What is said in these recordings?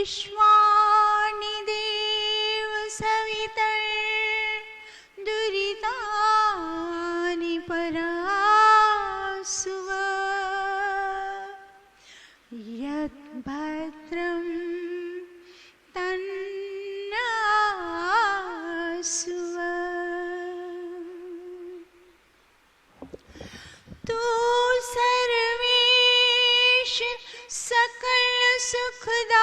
विश्वानि देव सवितर् दुरितानि परासुव यत् भद्रं तन्नासुव तू सर्वेश सकल सुखदाता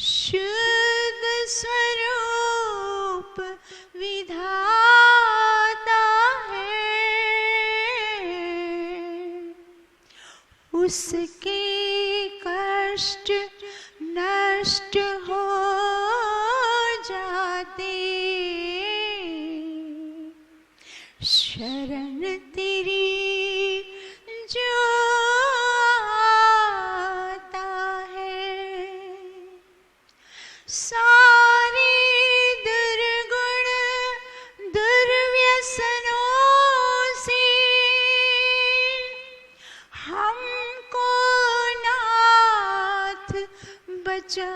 शुद्ध स्वरूप विधाता है उसके कष्ट नष्ट हो जाते शरण तेरी जो आता है सारे दुर्गुण दुर्व्यसनों से हमको नाथ बचा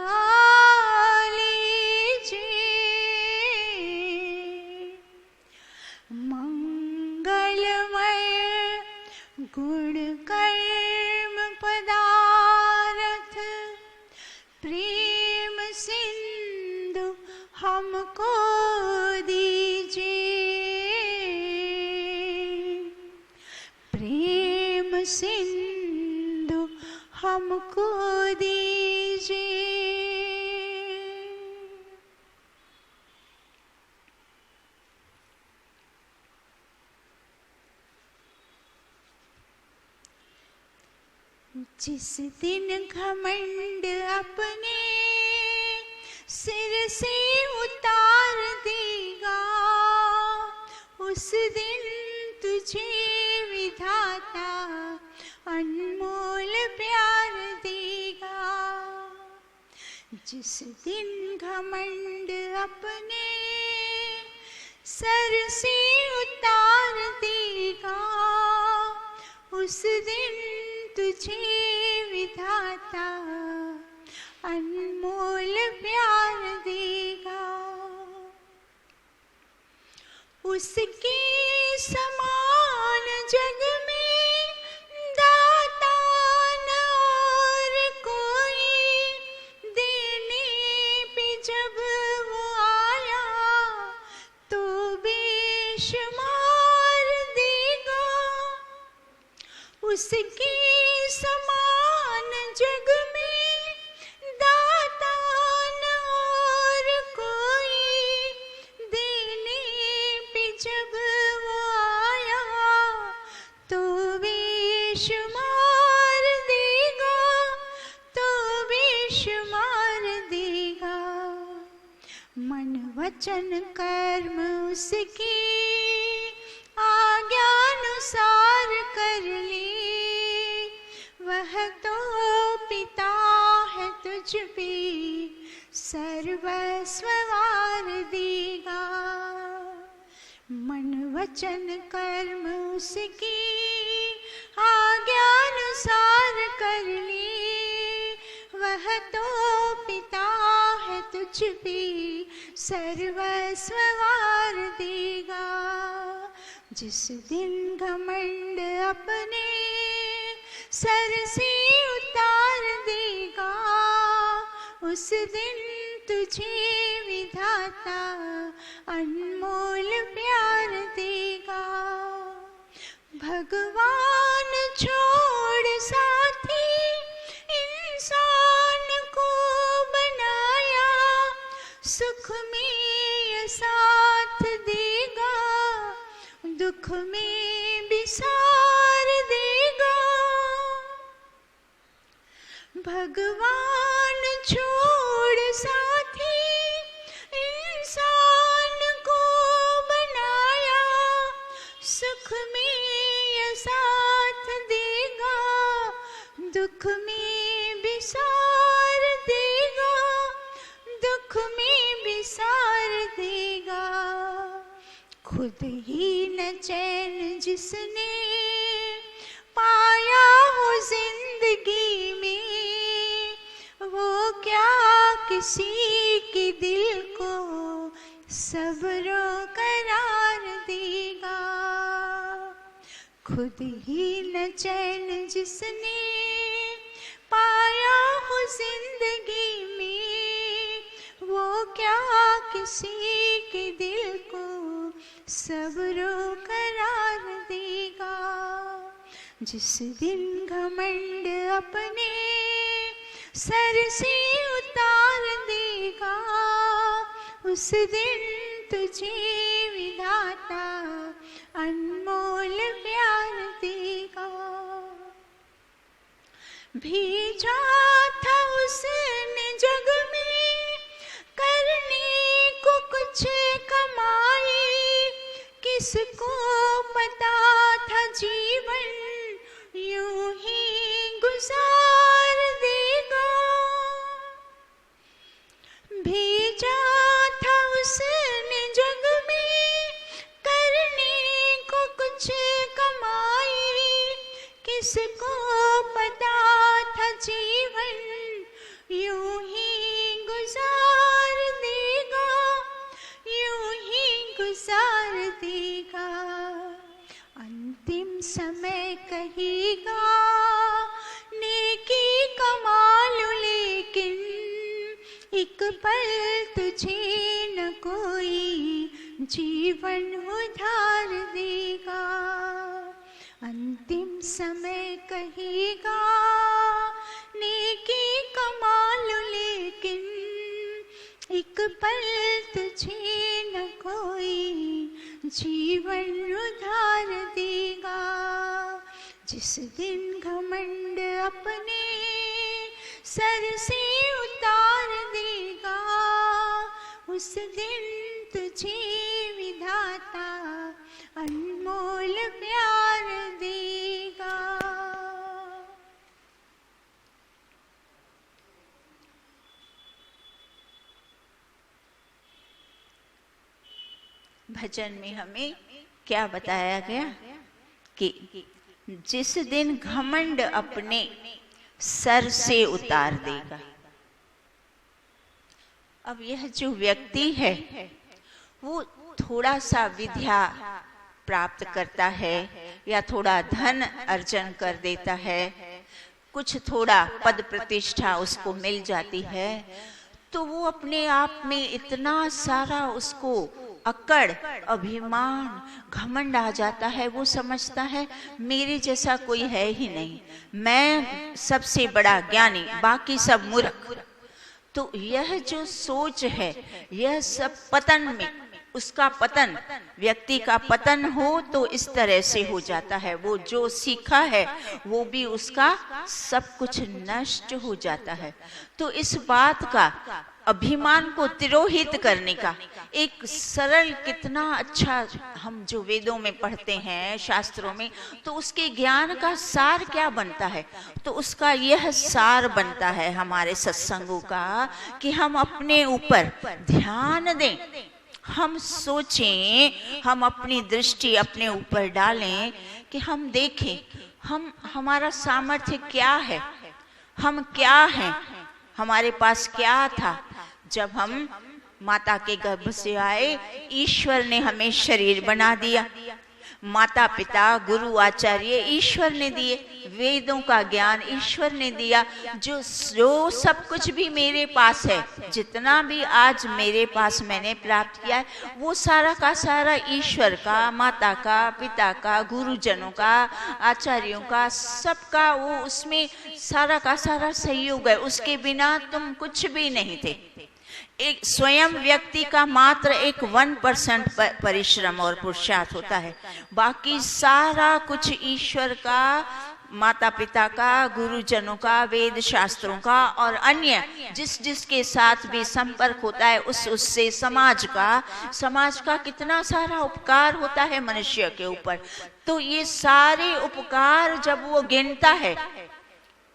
गुण कर्म पदार्थ प्रेम सिंधु हमको दीजिए प्रेम सिंधु हमको दीजिए। जिस दिन घमंड अपने सिर से उतार देगा उस दिन तुझे विधाता अनमोल प्यार देगा जिस दिन घमंड अपने सर से उतार देगा उस दिन तुझे विधाता अनमोल प्यार देगा उसके समान जग में दाता न और कोई देने पे जब वो आया तो बेशुमार देगा उसके समान जग में दाता न और कोई देने पे जब वो आया तो बेशुमार देगा तो बेशुमार देगा मन वचन कर्म उसके आज्ञानुसार कर ले वह तो पिता है तुझ पे सर्वस्व वार देगा मन वचन कर्म उसकी आज्ञानुसार कर ले वह तो पिता है तुझ पे सर्वस्व वार देगा जिस दिन घमंड अपने सर से उतार देगा उस दिन तुझे विधाता अनमोल प्यार देगा भगवान छोड़ साथी इंसान को बनाया सुख में ये साथ देगा दुख में भी सार देगा भगवान छोड़ साथी इंसान को बनाया सुख में ये साथ देगा दुख में भी सार देगा दुख में भी सार देगा खुद ही न चैन जिसने पाया हो जिंदगी किसी के दिल को सब्र करार देगा। खुद ही न चैन जिसने पाया हो जिंदगी में, वो क्या किसी के दिल को सब्र करार देगा। जिस दिन घमंड अपने सर से उतार देगा, उस दिन तुझे विधाता अनमोल प्यार देगा। भेजा था उसने जग में करने को कुछ कमाई, किसको पता था जीवन यूं ही गुजार देगा। भेजा था उसने जग में करने को कुछ कमाई, किसको पता था जीवन यूं ही गुजार देगा, यूं ही गुजार देगा। अंतिम समय कहेगा नेकी कमा लो, लेकिन एक पल तुझे न कोई जीवन उधार देगा। अंतिम समय कहेगा नेकी कमा लो, लेकिन एक पल तुझे न कोई जीवन उधार देगा। जिस दिन घमंड अपने सर से उतार देगा, उस दिन तुझे विधाता अनमोल प्यार देगा। भजन में हमें क्या बताया गया कि जिस दिन घमंड अपने सर से उतार देगा। अब यह जो व्यक्ति है वो थोड़ा सा विद्या प्राप्त करता है या थोड़ा धन अर्जन कर देता है, कुछ थोड़ा पद प्रतिष्ठा उसको मिल जाती है, तो वो अपने आप में इतना सारा उसको अकड़, अभिमान, घमंड आ जाता है। वो समझता है मेरे जैसा कोई है ही नहीं, मैं सबसे बड़ा ज्ञानी, बाकी सब मूर्ख। तो यह जो सोच है, यह सब पतन में, उसका पतन, व्यक्ति का पतन हो तो इस तरह से हो जाता है। वो जो सीखा है वो भी उसका सब कुछ नष्ट हो जाता है। तो इस बात का, अभिमान को तिरोहित करने का एक सरल, कितना अच्छा हम जो वेदों में पढ़ते हैं, शास्त्रों में, तो उसके ज्ञान का सार क्या बनता है? तो उसका यह सार बनता है हमारे सत्संगों का कि हम अपने ऊपर ध्यान दें, हम सोचें, हम अपनी दृष्टि अपने ऊपर डालें कि हम देखें हमारा सामर्थ्य क्या है, हम क्या हैं, हमारे पास क्या था। जब हम माता के गर्भ से आए, ईश्वर ने हमें शरीर बना दिया, माता पिता गुरु आचार्य ईश्वर ने दिए, वेदों का ज्ञान ईश्वर ने दिया। जो सब कुछ भी मेरे पास है, जितना भी आज मेरे पास मैंने प्राप्त किया है, वो सारा का सारा ईश्वर का, माता का, पिता का, गुरुजनों का, आचार्यों का, सबका वो उसमें सारा का सारा सहयोग है। उसके बिना तुम कुछ भी नहीं थे। एक स्वयं व्यक्ति का मात्र एक 1% परिश्रम और पुरुषार्थ होता है, बाकी सारा कुछ ईश्वर का, माता पिता का, गुरुजनों का, वेद शास्त्रों का और अन्य जिसके साथ भी संपर्क होता है, उससे समाज का कितना सारा उपकार होता है मनुष्य के ऊपर। तो ये सारे उपकार जब वो गिनता है,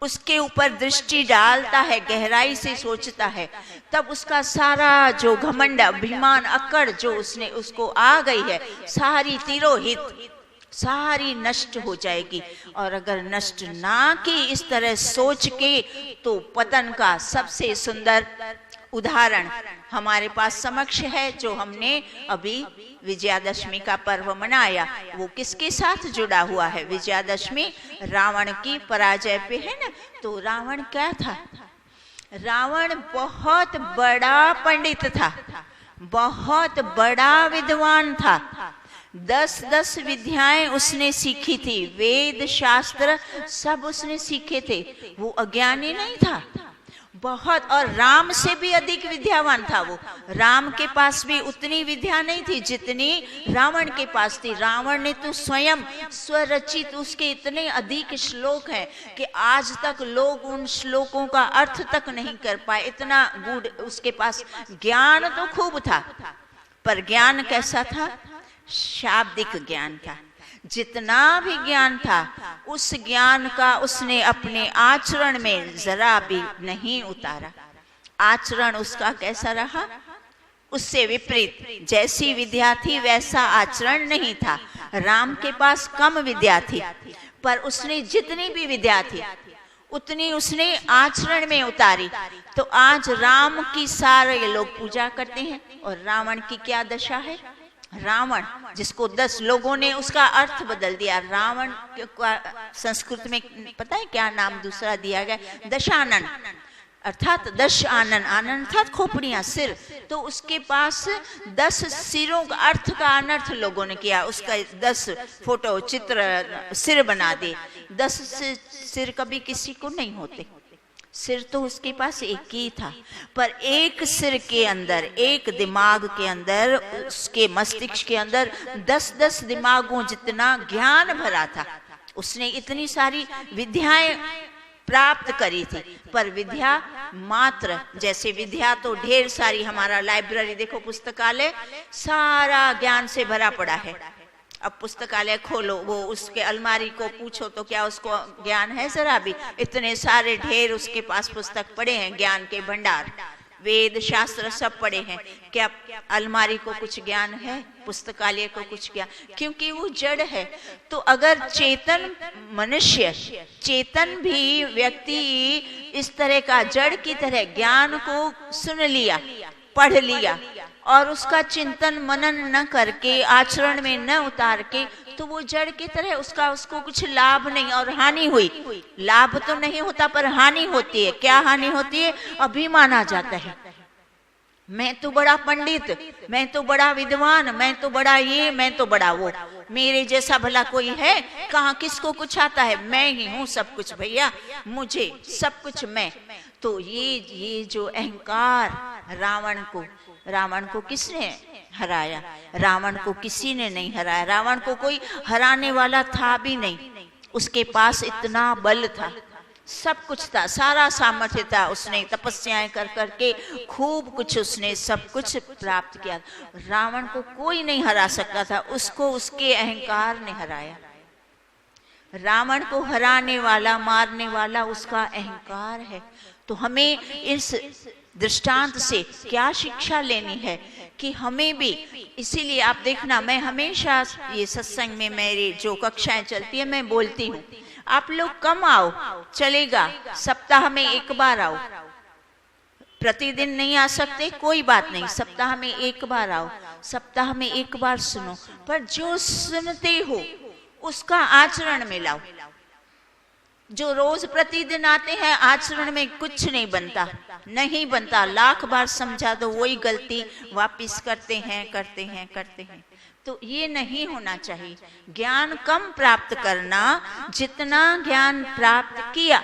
उसके ऊपर दृष्टि डालता है, गहराई से सोचता है, तब उसका सारा जो घमंड, अभिमान, अकड़ जो उसको आ गई है, सारी तिरोहित, सारी नष्ट हो जाएगी। और अगर नष्ट ना की इस तरह सोच के, तो पतन का सबसे सुंदर उदाहरण हमारे पास समक्ष है, जो हमने अभी विजयादशमी का पर्व मनाया, वो किसके साथ जुड़ा हुआ है? विजयादशमी रावण की पराजय पे है ना। तो रावण क्या था? रावण बहुत बड़ा पंडित था, बहुत बड़ा विद्वान था। 10 विद्याएं उसने सीखी थी, वेद शास्त्र सब उसने सीखे थे। वो अज्ञानी नहीं था बहुत, और राम से भी अधिक विद्यावान था वो। राम के पास भी उतनी विद्या नहीं थी जितनी रावण के पास थी। रावण ने तो स्वयं स्वरचित उसके इतने अधिक श्लोक हैं कि आज तक लोग उन श्लोकों का अर्थ तक नहीं कर पाए, इतना गूढ़ उसके पास ज्ञान तो खूब था। पर ज्ञान कैसा था? शाब्दिक ज्ञान था। जितना भी ज्ञान था उस ज्ञान का उसने अपने आचरण में जरा भी नहीं उतारा। आचरण उसका कैसा रहा? उससे विपरीत। जैसी विद्या थी वैसा आचरण नहीं था। राम के पास कम विद्या थी, पर उसने जितनी भी विद्या थी उतनी उसने आचरण में उतारी। तो आज राम की सारे लोग पूजा करते हैं, और रावण की क्या दशा है? रावण जिसको 10 लोगों ने उसका अर्थ बदल दिया। रावण संस्कृत में पता है क्या नाम दूसरा दिया गया? दशानन, अर्थात 10 आनन, आनन अर्थात खोपड़ियां, सिर। तो उसके पास 10 सिरों का अर्थ का अनर्थ लोगों ने किया। उसका 10 फोटो चित्र सिर बना दे। 10 सिर कभी किसी को नहीं होते। सिर तो उसके पास एक ही था, पर एक सिर के अंदर, एक दिमाग के अंदर, उसके मस्तिष्क के अंदर 10 दिमागों जितना ज्ञान भरा था। उसने इतनी सारी विद्याएं प्राप्त करी थी, पर विद्या मात्र, जैसे विद्या तो ढेर सारी, हमारा लाइब्रेरी देखो, पुस्तकालय सारा ज्ञान से भरा पड़ा है। अब पुस्तकालय खोलो, वो उसके अलमारी को पूछो तो क्या उसको ज्ञान है? जरा भी। इतने सारे ढेर उसके पास पुस्तक पड़े हैं, ज्ञान के भंडार, वेद शास्त्र सब पड़े हैं। क्या अलमारी को कुछ ज्ञान है? पुस्तकालय को कुछ ज्ञान? क्योंकि वो जड़ है। तो अगर चेतन मनुष्य, चेतन भी व्यक्ति इस तरह का जड़ की तरह ज्ञान को सुन लिया, पढ़ लिया, और उसका चिंतन मनन न करके, आचरण में न उतार के, तो वो जड़ की तरह उसको कुछ लाभ नहीं और हानि हुई। लाभ तो नहीं होता पर हानि होती है। क्या हानि होती है? अभिमान आ जाता है। मैं तो बड़ा पंडित, मैं तो बड़ा विद्वान, मैं तो बड़ा ये, मैं तो बड़ा वो, मेरे जैसा भला कोई है? कहाँ किसको कुछ आता है? मैं ही हूँ सब कुछ भैया, मुझे सब कुछ मैं। तो ये जो अहंकार, रावण को किसने हराया? रावण को किसी ने नहीं हराया। रावण को कोई हराने वाला था भी नहीं। उसके पास इतना बल था, सब कुछ था, सारा सामर्थ्य था। उसने तपस्याएं कर करके खूब कुछ, उसने सब कुछ प्राप्त किया। रावण को कोई नहीं हरा सकता था, उसको उसके अहंकार ने हराया। रावण को हराने वाला, मारने वाला उसका अहंकार है। तो हमें इस दृष्टांत से क्या शिक्षा लेनी है कि हमें भी, इसीलिए आप देखना, मैं हमेशा ये सत्संग में मेरी जो कक्षाएं चलती है मैं बोलती हूँ, आप लोग कम आओ चलेगा, सप्ताह में एक बार आओ। प्रतिदिन नहीं आ सकते कोई बात नहीं, सप्ताह में एक बार आओ, सप्ताह में एक बार सुनो, पर जो सुनते हो उसका आचरण में लाओ। जो रोज प्रतिदिन आते हैं आचरण में कुछ नहीं बनता, नहीं बनता। लाख बार समझा दो वही गलती वापिस करते हैं। तो ये नहीं होना चाहिए। ज्ञान कम प्राप्त करना, जितना ज्ञान प्राप्त किया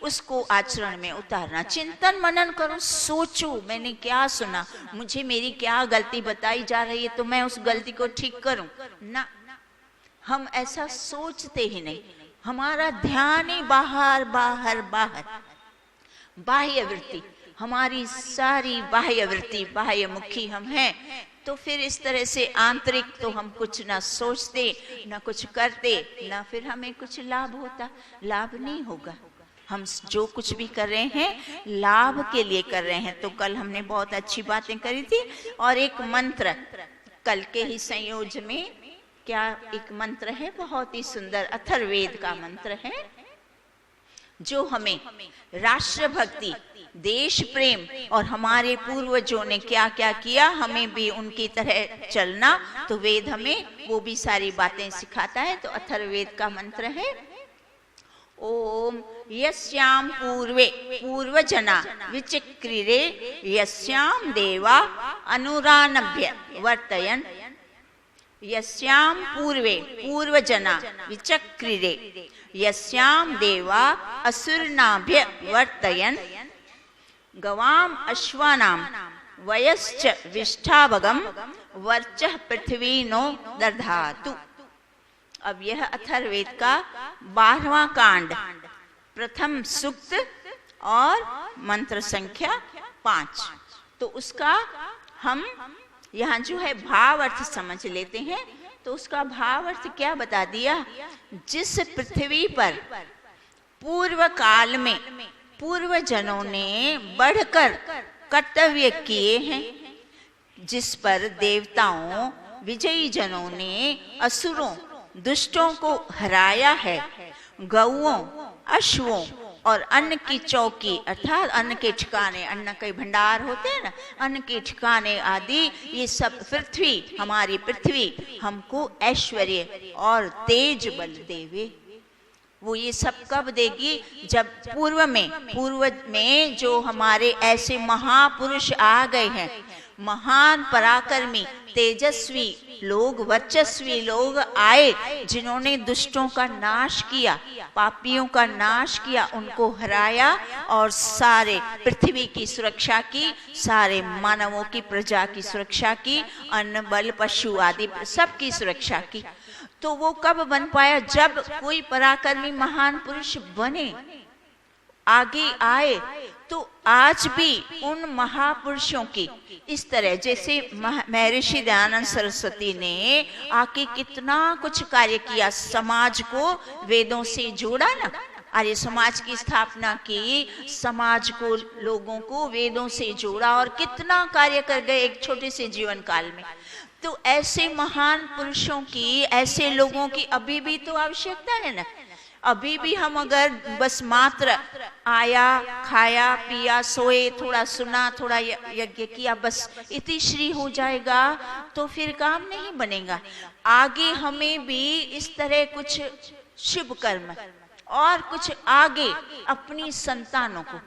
उसको आचरण में उतारना। चिंतन मनन करो, सोचो मैंने क्या सुना, मुझे मेरी क्या गलती बताई जा रही है, तो मैं उस गलती को ठीक करूं ना। हम ऐसा सोचते ही नहीं, हमारा ध्यान ही बाहर बाहर बाहर, बाह्य वृत्ति, हमारी सारी बाह्य वृत्ति, बाह्य मुखी हम हैं। तो फिर इस तरह से आंतरिक तो हम कुछ ना सोचते ना कुछ करते, ना फिर हमें कुछ लाभ होता। लाभ नहीं होगा। हम जो कुछ भी कर रहे हैं लाभ के लिए कर रहे हैं। तो कल हमने बहुत अच्छी बातें करी थी, और एक मंत्र कल के ही संयोजन में, क्या एक मंत्र है बहुत ही सुंदर, अथर्ववेद का मंत्र है, जो हमें राष्ट्र भक्ति, देश प्रेम और हमारे पूर्वजों ने क्या क्या किया, हमें भी उनकी तरह चलना, तो वेद हमें वो भी सारी बातें सिखाता है। तो अथर्ववेद का मंत्र है ओम यस्याम पूर्वे पूर्वजना विचक्रिरे यस्याम देवा अनुरानभ्य वर्तयन् यस्याम पूर्वे पूर्वजना विचक्रिरे यस्याम देवा असुरनाभ्य वर्तयन् गवाम अश्वानाम वयश्च विष्ठाभगम वर्चः पृथ्वी नो दधातु। अब यह अथर्ववेद का 12वां कांड, प्रथम सूक्त और मंत्र संख्या 5। तो उसका हम यहाँ जो है भाव अर्थ समझ लेते हैं। तो उसका भाव अर्थ क्या बता दिया, जिस पृथ्वी पर पूर्व काल में पूर्वजनों ने बढ़कर कर्तव्य किए हैं, जिस पर देवताओं विजयी जनों ने असुरों दुष्टों को हराया है, गौओं अश्वों और अन्न की चौकी अर्थात अन्न के ठिकाने, अन्न के भंडार होते हैं ना, अन्न के ठिकाने आदि, ये सब पृथ्वी, हमारी पृथ्वी हमको ऐश्वर्य और तेज बल देवे। वो ये सब कब देगी, जब पूर्व में जो हमारे ऐसे महापुरुष आ गए हैं, महान पराक्रमी तेजस्वी लोग, वर्चस्वी लोग आए, जिन्होंने दुष्टों का नाश किया, पापियों का नाश किया, उनको हराया और सारे पृथ्वी की सुरक्षा की, सारे मानवों की प्रजा की सुरक्षा की, अन्न बल पशु आदि सबकी सुरक्षा की। तो वो कब बन पाया, जब कोई पराक्रमी महान पुरुष बने, आगे आए। तो आज भी उन महापुरुषों की इस तरह, जैसे महर्षि दयानंद सरस्वती ने आके कितना कुछ कार्य किया, समाज को वेदों से जोड़ा ना, आर्य समाज की स्थापना की, समाज को, लोगों को वेदों से जोड़ा और कितना कार्य कर गए एक छोटे से जीवन काल में। तो ऐसे महान पुरुषों की, ऐसे लोगों की अभी भी तो आवश्यकता है ना। अभी भी हम अगर बस मात्र आया, खाया, पिया, सोए, थोड़ा सुना, थोड़ा यज्ञ किया, बस इति श्री हो जाएगा, तो फिर काम नहीं बनेगा। आगे हमें भी इस तरह कुछ शुभ कर्म और कुछ आगे अपनी संतानों को,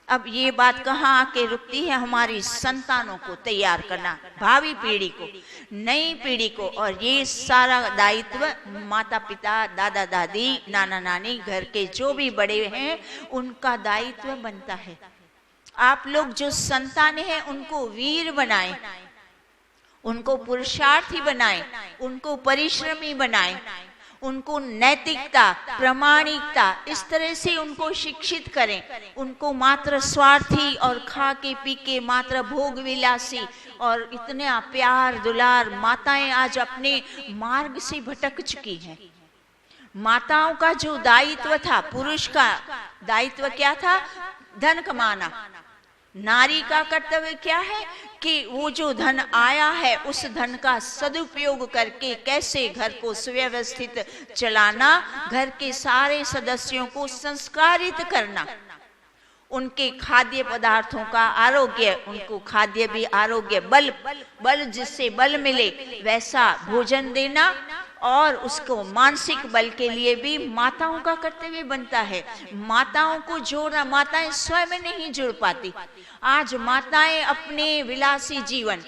अब ये बात कहाँ आके रुकती है, हमारी संतानों को तैयार करना, भावी पीढ़ी को, नई पीढ़ी को। और ये सारा दायित्व माता पिता, दादा दादी, नाना नानी, घर के जो भी बड़े हैं, उनका दायित्व बनता है। आप लोग जो संतान हैं उनको वीर बनाएं, उनको पुरुषार्थी बनाएं, उनको परिश्रमी बनाएं, उनको नैतिकता, प्रामाणिकता, इस तरह से उनको शिक्षित करें। उनको मात्र स्वार्थी और खा के पी के मात्र भोग विलासी और इतने प्यार दुलार, माताएं आज अपने मार्ग से भटक चुकी हैं। माताओं का जो दायित्व था, पुरुष का दायित्व क्या था, धन कमाना। नारी का कर्तव्य क्या है कि वो जो धन आया है उस धन का सदुपयोग करके कैसे घर को सुव्यवस्थित चलाना, घर के सारे सदस्यों को संस्कारित करना, उनके खाद्य पदार्थों का आरोग्य, उनको खाद्य भी आरोग्य, बल जिससे बल मिले वैसा भोजन देना, और उसको मानसिक बल के लिए भी माताओं का कर्तव्य बनता है। माताओं को जोड़ना, माताएं स्वयं नहीं जुड़ पाती। आज माताएं अपने विलासी जीवन,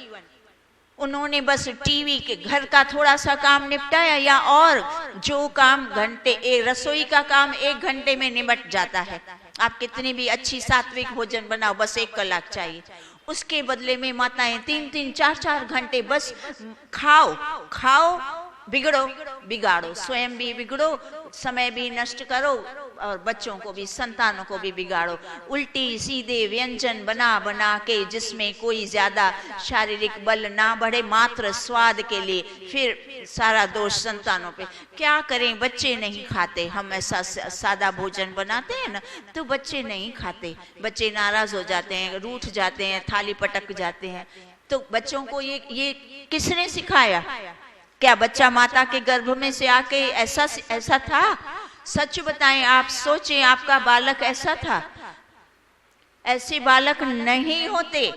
उन्होंने बस टीवी के, घर का थोड़ा सा काम निपटाया, या और जो काम घंटे, रसोई का काम 1 घंटे में निपट जाता है। आप कितनी भी अच्छी सात्विक भोजन बनाओ, बस 1 कलाक चाहिए। उसके बदले में माताएं 3-3, 4-4 घंटे बस खाओ, बिगाड़ो, स्वयं भी बिगड़ो, समय भी नष्ट करो और बच्चों को भी, संतानों को भी बिगाड़ो। उल्टी सीधे व्यंजन बना के जिसमें कोई ज्यादा शारीरिक बल ना बढ़े, मात्र स्वाद के लिए, फिर सारा दोष संतानों पे। क्या करें, बच्चे नहीं खाते। हम ऐसा सादा भोजन बनाते हैं ना, तो बच्चे नहीं खाते, बच्चे नाराज हो जाते हैं, रूठ जाते हैं, थाली पटक जाते हैं। तो बच्चों को ये किसने सिखाया? क्या बच्चा माता के गर्भ में से आके ऐसा था? सच बताएं, आप सोचें आपका बालक ऐसा था? ऐसे बालक नहीं होते।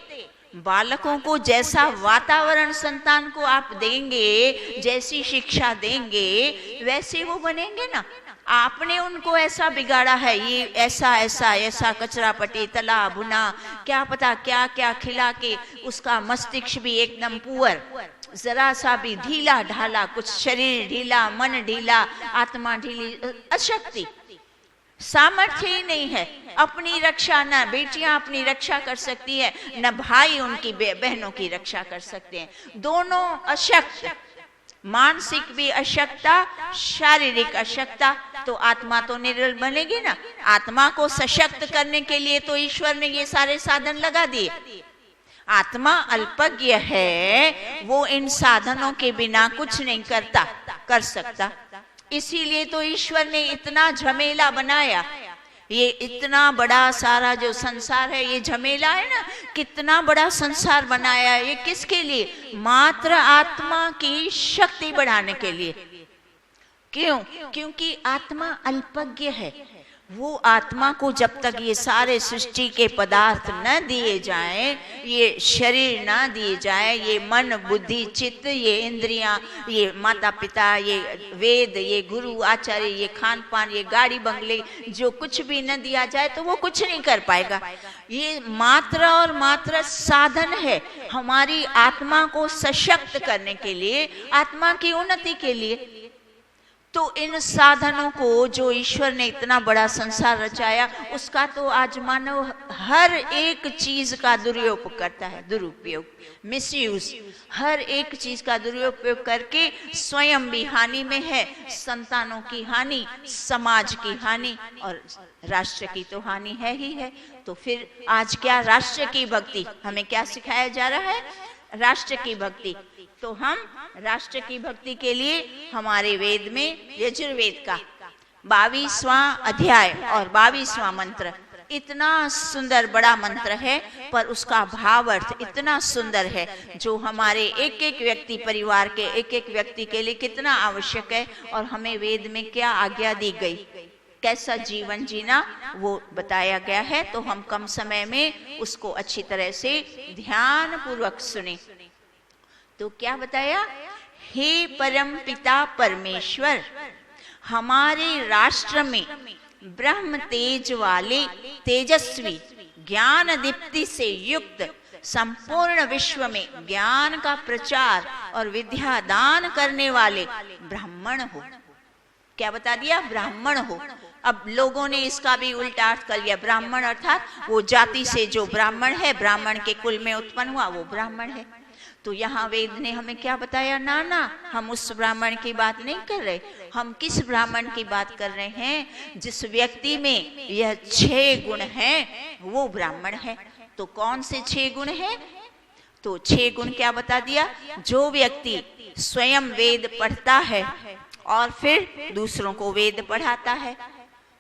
बालकों को जैसा वातावरण संतान को आप देंगे, जैसी शिक्षा देंगे, वैसे वो बनेंगे ना। आपने उनको ऐसा बिगाड़ा है, ये ऐसा ऐसा ऐसा कचरा पट्टी तला भुना क्या पता क्या क्या खिला के उसका मस्तिष्क भी एकदम पुअर, जरा सा भी ढीला ढाला, कुछ शरीर ढीला, मन ढीला, आत्मा ढीली, अशक्ति, सामर्थ्य ही नहीं है। अपनी रक्षा न बेटियां अपनी रक्षा कर सकती है, न भाई उनकी बहनों की रक्षा कर सकते हैं। दोनों अशक्त, मानसिक भी अशक्ता, शारीरिक अशक्ता, तो आत्मा तो निर्बल बनेगी ना। आत्मा को सशक्त करने के लिए तो ईश्वर ने ये सारे साधन लगा दिए। आत्मा अल्पज्ञ है, वो इन साधनों के बिना कुछ नहीं कर सकता। इसीलिए तो ईश्वर ने इतना झमेला बनाया। ये इतना बड़ा सारा जो संसार है, ये झमेला है ना, कितना बड़ा संसार बनाया है। ये किसके लिए? मात्र आत्मा की शक्ति बढ़ाने के लिए। क्यों? क्योंकि आत्मा अल्पज्ञ है। वो आत्मा को जब तक ये सारे सृष्टि के पदार्थ न दिए जाएं, ये शरीर न दिए जाए, ये मन बुद्धि चित्त, ये इंद्रियां, ये माता पिता, ये वेद, ये गुरु आचार्य, ये खान पान, ये गाड़ी बंगले, जो कुछ भी न दिया जाए तो वो कुछ नहीं कर पाएगा। ये मात्र और मात्र साधन है हमारी आत्मा को सशक्त करने के लिए, आत्मा की उन्नति के लिए। तो इन साधनों को जो ईश्वर ने इतना बड़ा संसार रचाया, उसका तो आज मानव हर एक चीज का दुरुपयोग करता है, दुरुपयोग, मिसयूज, हर एक चीज का दुरुपयोग करके स्वयं भी हानि में है, संतानों की हानि, समाज की हानि और राष्ट्र की तो हानि है ही है। तो फिर आज क्या राष्ट्र की भक्ति, हमें क्या सिखाया जा रहा है? राष्ट्र की भक्ति। तो हम राष्ट्र की भक्ति के लिए हमारे वेद में यजुर्वेद का 22वां अध्याय और 22वां मंत्र, इतना सुंदर बड़ा मंत्र है, पर उसका भावार्थ इतना सुंदर है, जो हमारे एक एक व्यक्ति, परिवार के एक एक व्यक्ति के लिए कितना आवश्यक है, और हमें वेद में क्या आज्ञा दी गई, कैसा जीवन जीना वो बताया गया है। तो हम कम समय में उसको अच्छी तरह से ध्यान पूर्वक सुने। तो क्या बताया? हे परम पिता परमेश्वर, हमारे राष्ट्र में ब्रह्म तेज वाले, तेजस्वी, ज्ञान दीप्ति से युक्त, संपूर्ण विश्व में ज्ञान का प्रचार और विद्या दान करने वाले ब्राह्मण हो। क्या बता दिया? ब्राह्मण हो। अब लोगों ने इसका भी उल्टा अर्थ कर लिया। ब्राह्मण अर्थात वो जाति से जो ब्राह्मण है, ब्राह्मण के कुल में उत्पन्न हुआ, वो ब्राह्मण है। तो यहाँ वेद ने हमें क्या बताया? ना ना, हम उस ब्राह्मण की बात नहीं कर रहे। हम किस ब्राह्मण की बात कर रहे हैं? जिस व्यक्ति में यह 6 गुण हैं, वो ब्राह्मण है। तो कौन से 6 गुण हैं? तो 6 गुण क्या बता दिया? जो व्यक्ति स्वयं वेद पढ़ता है और फिर दूसरों को वेद पढ़ाता है,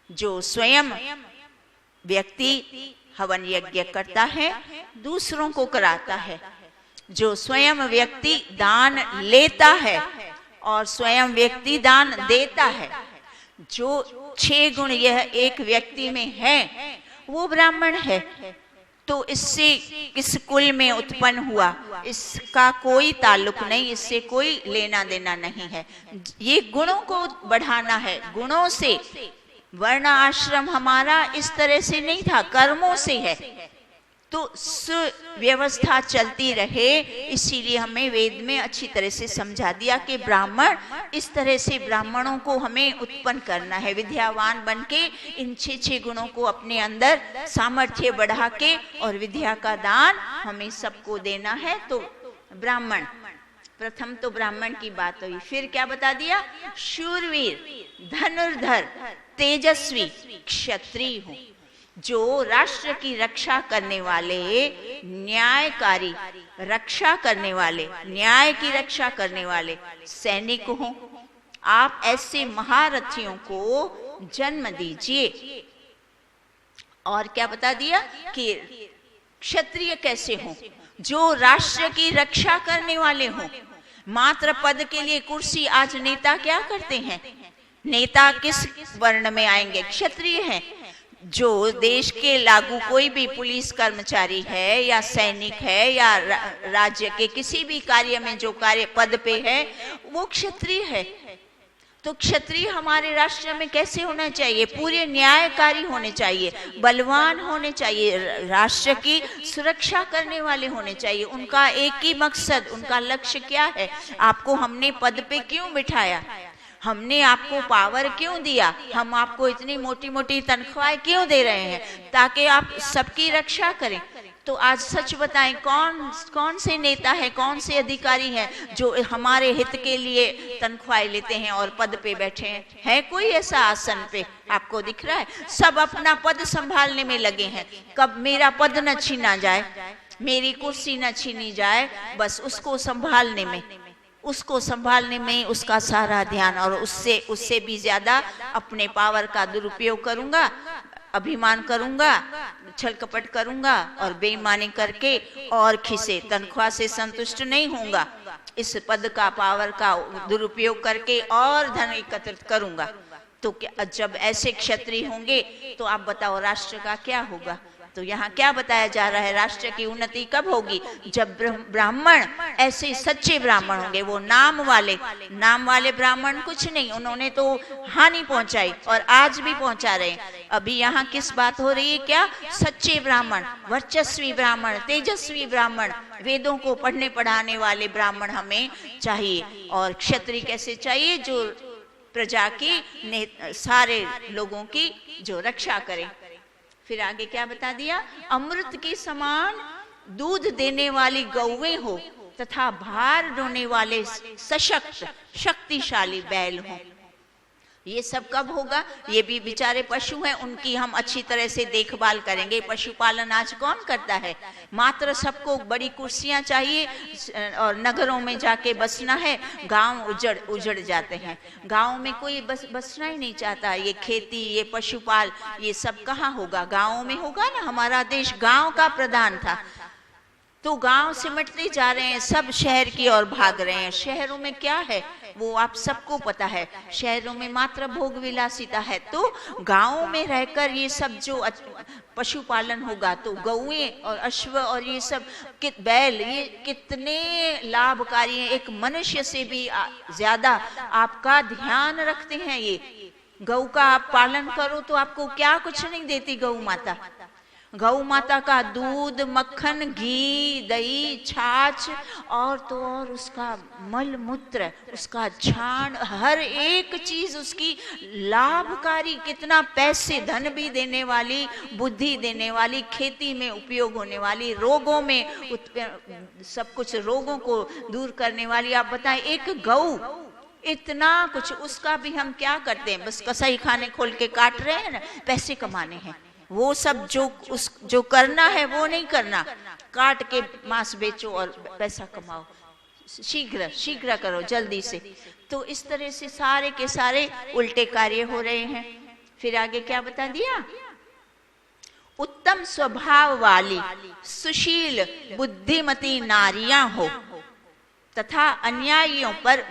जो स्वयं व्यक्ति हवन यज्ञ करता है, दूसरों को कराता है, जो स्वयं व्यक्ति दान लेता है और स्वयं व्यक्ति दान देता है। जो 6 गुण यह एक व्यक्ति में है, वो ब्राह्मण है। तो इससे किस कुल में उत्पन्न हुआ, इसका कोई ताल्लुक नहीं, इससे कोई लेना देना नहीं है। ये गुणों को बढ़ाना है। गुणों से वर्ण आश्रम हमारा इस तरह से नहीं था, कर्मों से है। तो सुव्यवस्था चलती रहे, इसीलिए हमें वेद में अच्छी तरह से समझा दिया कि ब्राह्मण, इस तरह से ब्राह्मणों को हमें उत्पन्न करना है, विद्यावान बन के इन 6 गुणों को अपने अंदर सामर्थ्य बढ़ा के और विद्या का दान हमें सबको देना है। तो ब्राह्मण, प्रथम तो ब्राह्मण की बात हुई। फिर क्या बता दिया? शूरवीर, धनुर्धर, तेजस्वी, क्षत्रिय हो, जो राष्ट्र की रक्षा करने वाले, न्यायकारी, रक्षा करने वाले, न्याय की रक्षा करने वाले सैनिक हो। आप ऐसे महारथियों को जन्म दीजिए। और क्या बता दिया कि क्षत्रिय कैसे हो? जो राष्ट्र की रक्षा करने वाले हो। मात्र पद के लिए कुर्सी, आज नेता क्या करते हैं? नेता किस वर्ण में आएंगे? क्षत्रिय हैं। जो देश के लागू कोई भी पुलिस कर्मचारी है या सैनिक है या राज्य के किसी भी कार्य में जो कार्य पद पे है वो क्षत्रिय है। तो क्षत्रिय हमारे राष्ट्र में कैसे होना चाहिए? पूरे न्यायकारी होने चाहिए, बलवान होने चाहिए, राष्ट्र की सुरक्षा करने वाले होने चाहिए। उनका एक ही मकसद, उनका लक्ष्य क्या है? आपको हमने पद पे क्यों बिठाया? हमने आपको पावर क्यों दिया? हम आपको इतनी मोटी मोटी तनख्वाहें क्यों दे रहे हैं? ताकि आप सबकी रक्षा करें। तो आज सच बताएं, कौन से नेता है, कौन से अधिकारी हैं जो हमारे हित के लिए तनख्वाहें लेते हैं और पद पे बैठे हैं? है कोई ऐसा आसन पे आपको दिख रहा है? सब अपना पद संभालने में लगे हैं। कब मेरा पद न छीना जाए, मेरी कुर्सी न छीनी जाए, बस उसको संभालने में, उसका सारा ध्यान। और उससे भी ज्यादा अपने पावर का दुरुपयोग करूंगा, अभिमान करूंगा, छल कपट करूंगा और बेईमानी करके और खिसे तनख्वाह से संतुष्ट नहीं होऊंगा। इस पद का, पावर का दुरुपयोग करके और धन एकत्रित करूंगा। तो क्या जब ऐसे क्षत्रिय होंगे तो आप बताओ राष्ट्र का क्या होगा? तो यहाँ क्या बताया जा रहा है? राष्ट्र की उन्नति कब होगी? जब ब्राह्मण ऐसे सच्चे ब्राह्मण होंगे। वो नाम वाले ब्राह्मण कुछ नहीं, उन्होंने तो हानि पहुंचाई और आज भी पहुंचा रहे हैं। अभी यहाँ किस बात हो रही है? क्या सच्चे ब्राह्मण, वर्चस्वी ब्राह्मण, तेजस्वी ब्राह्मण, वेदों को पढ़ने पढ़ाने वाले ब्राह्मण हमें चाहिए। और क्षत्रिय कैसे चाहिए? जो प्रजा की, सारे लोगों की जो रक्षा करें। फिर आगे क्या बता दिया? अमृत के समान दूध देने वाली गौएं हो तथा भार ढोने वाले सशक्त शक्तिशाली बैल हो। ये सब कब होगा? ये भी बेचारे पशु हैं, उनकी हम अच्छी तरह से देखभाल करेंगे। पशुपालन आज कौन करता है? मात्र सबको बड़ी कुर्सियां चाहिए और नगरों में जाके बसना है। गांव उजड़ जाते हैं। गांव में कोई बसना ही नहीं चाहता। ये खेती, ये पशुपाल, ये सब कहाँ होगा? गाँव में होगा ना। हमारा देश गाँव का प्रधान था, तो गांव सिमटते जा रहे हैं, सब शहर की ओर भाग रहे हैं। शहरों में क्या है वो आप सबको पता है। शहरों में मात्र भोग विलासिता है। तो गांवों में रहकर ये सब जो पशुपालन होगा तो गौएं और अश्व और ये सब बैल, ये कितने लाभकारी हैं। एक मनुष्य से भी ज्यादा आपका ध्यान रखते हैं। ये गौ का आप पालन करो तो आपको क्या कुछ नहीं देती गौ माता। गौ माता का दूध, मक्खन, घी, दही, छाछ और तो और उसका मल मूत्र, उसका छाण, हर एक चीज उसकी लाभकारी। कितना पैसे, धन भी देने वाली, बुद्धि देने वाली, खेती में उपयोग होने वाली, रोगों में सब कुछ रोगों को दूर करने वाली। आप बताएं, एक गौ इतना कुछ, उसका भी हम क्या करते हैं? बस कसाई खाने खोल के काट रहे हैं ना, पैसे कमाने हैं। वो सब जो करना है वो नहीं करना। काट के मांस बेचो और पैसा कमाओ, शीघ्र करो, जल्दी से। तो इस तरह से सारे के सारे उल्टे कार्य हो रहे हैं। फिर आगे क्या बता दिया? उत्तम स्वभाव वाली सुशील बुद्धिमती नारियां हो तथा अन्यायियों पर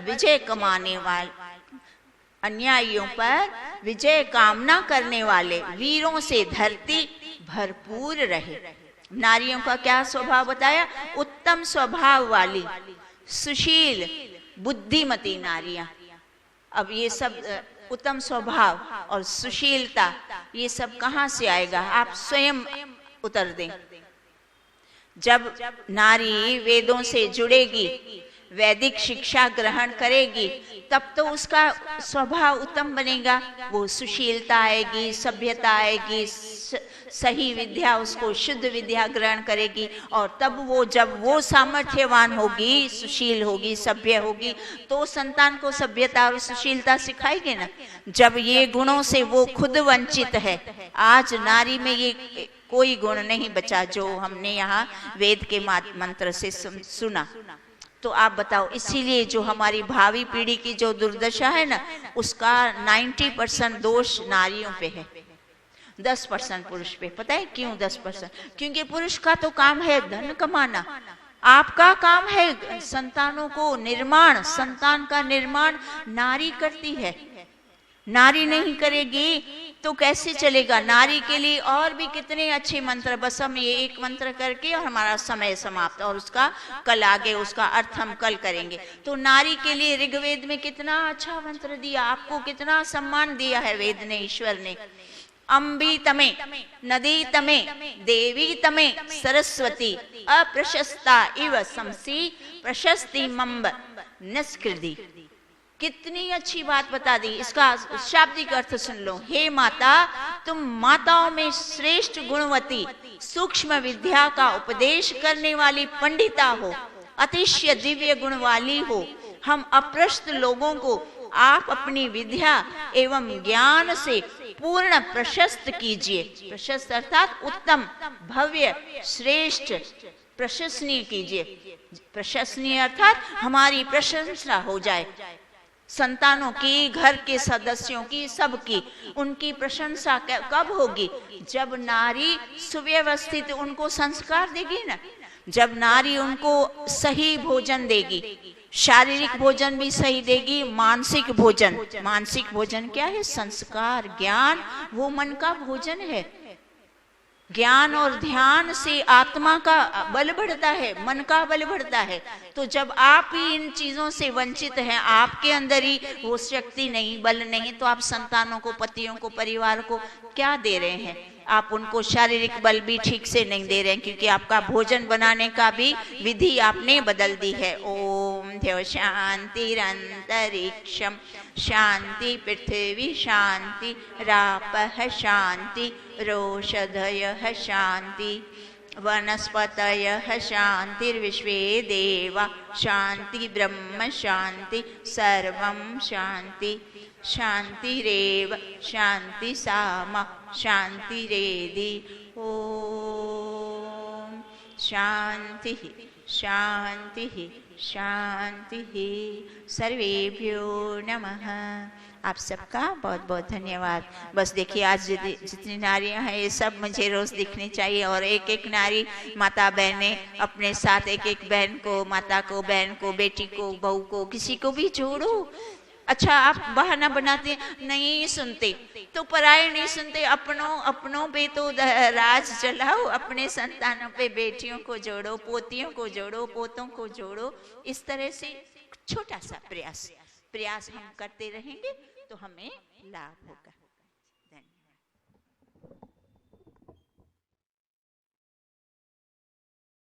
विजय कामना करने वाले वीरों से धरती भरपूर रहे। नारियों का क्या स्वभाव बताया? उत्तम स्वभाव वाली सुशील बुद्धिमती नारियां। अब ये सब उत्तम स्वभाव और सुशीलता, ये सब कहाँ से आएगा? आप स्वयं उतर दें। जब नारी वेदों से जुड़ेगी, वैदिक शिक्षा ग्रहण करेगी, तब तो उसका स्वभाव उत्तम बनेगा। वो सुशीलता आएगी, सभ्यता आएगी, सही विद्या, उसको शुद्ध विद्या ग्रहण करेगी। और तब वो, जब वो सामर्थ्यवान होगी, सुशील होगी, सभ्य होगी, तो संतान को सभ्यता और सुशीलता सिखाएगी ना। जब ये गुणों से वो खुद वंचित है, आज नारी में ये कोई गुण नहीं बचा जो हमने यहाँ वेद के मंत्र से सुना। तो आप बताओ, इसीलिए जो हमारी भावी पीढ़ी की जो दुर्दशा है ना, उसका 90% दोष नारियों पे है, 10% पुरुष पे। पता है क्यों 10%? क्योंकि पुरुष का तो काम है धन कमाना, आपका काम है संतानों को निर्माण। संतान का निर्माण नारी करती है। नारी नहीं करेगी तो कैसे चलेगा। नारी के लिए और भी कितने अच्छे मंत्र, बस हम ये एक मंत्र करके और हमारा समय समाप्त, और उसका कल आगे उसका अर्थ हम कल करेंगे। तो नारी के लिए ऋग्वेद में कितना अच्छा मंत्र दिया, आपको कितना सम्मान दिया है वेद ने, ईश्वर ने। अम्बी तमे नदी तमे देवी तमे सरस्वती अप्रशस्ता इव समसी प्रशस्ति मम्ब निष्कृति। कितनी अच्छी बात बता दी। इसका शाब्दिक अर्थ सुन लो। हे माता, तुम माताओं में श्रेष्ठ गुणवती, सूक्ष्म विद्या का उपदेश करने वाली पंडिता हो, अतिशय दिव्य गुण वाली हो। हम अप्रशस्त लोगों को आप अपनी विद्या एवं ज्ञान से पूर्ण प्रशस्त कीजिए। प्रशस्त अर्थात उत्तम, भव्य, श्रेष्ठ, प्रशंसनीय कीजिए। प्रशंसनीय अर्थात हमारी प्रशंसा हो जाए, संतानों की, घर के सदस्यों की, सबकी। उनकी प्रशंसा कब होगी? जब नारी सुव्यवस्थित उनको संस्कार देगी ना, जब नारी उनको सही भोजन देगी, शारीरिक भोजन भी सही देगी, मानसिक भोजन। मानसिक भोजन क्या है? संस्कार, ज्ञान, वो मन का भोजन है। ज्ञान और ध्यान से आत्मा का बल बढ़ता है, मन का बल बढ़ता है। तो जब आप ही इन चीजों से वंचित हैं, आपके अंदर ही वो शक्ति नहीं, बल नहीं, तो आप संतानों को, पतियों को, परिवार को क्या दे रहे हैं? आप उनको शारीरिक बल भी ठीक से नहीं दे रहे हैं, क्योंकि आपका भोजन बनाने का भी विधि आपने बदल दी है। ओम ध्यो शांतिरंतरिक्षम शांति पृथ्वी शांति रापः शांति रोषधयः शांति वनस्पतयः शांतिर्विश्वे देवा शांति ब्रह्म शांति सर्वं शांति शांतिरेव शांति सामा शांतिरेधि। ओम शांति शांति शांति। सर्वेभ्यो नमः। आप सबका बहुत बहुत धन्यवाद। बस देखिए, आज जितनी नारियां हैं ये सब मुझे रोज दिखनी चाहिए, और एक एक नारी, माता बहनें अपने साथ, एक एक बहन को, माता को, बहन को, बेटी को, बहू को, किसी को भी जोड़ो। अच्छा, आप बहाना बनाते नहीं सुनते तो पराये नहीं सुनते, अपनों पे तो राज चलाओ, अपने संतानों पे बेटियों को जोड़ो, पोतियों को जोड़ो, पोतों को जोड़ो। इस तरह से छोटा सा प्रयास हम करते रहेंगे तो हमें लाभ होगा।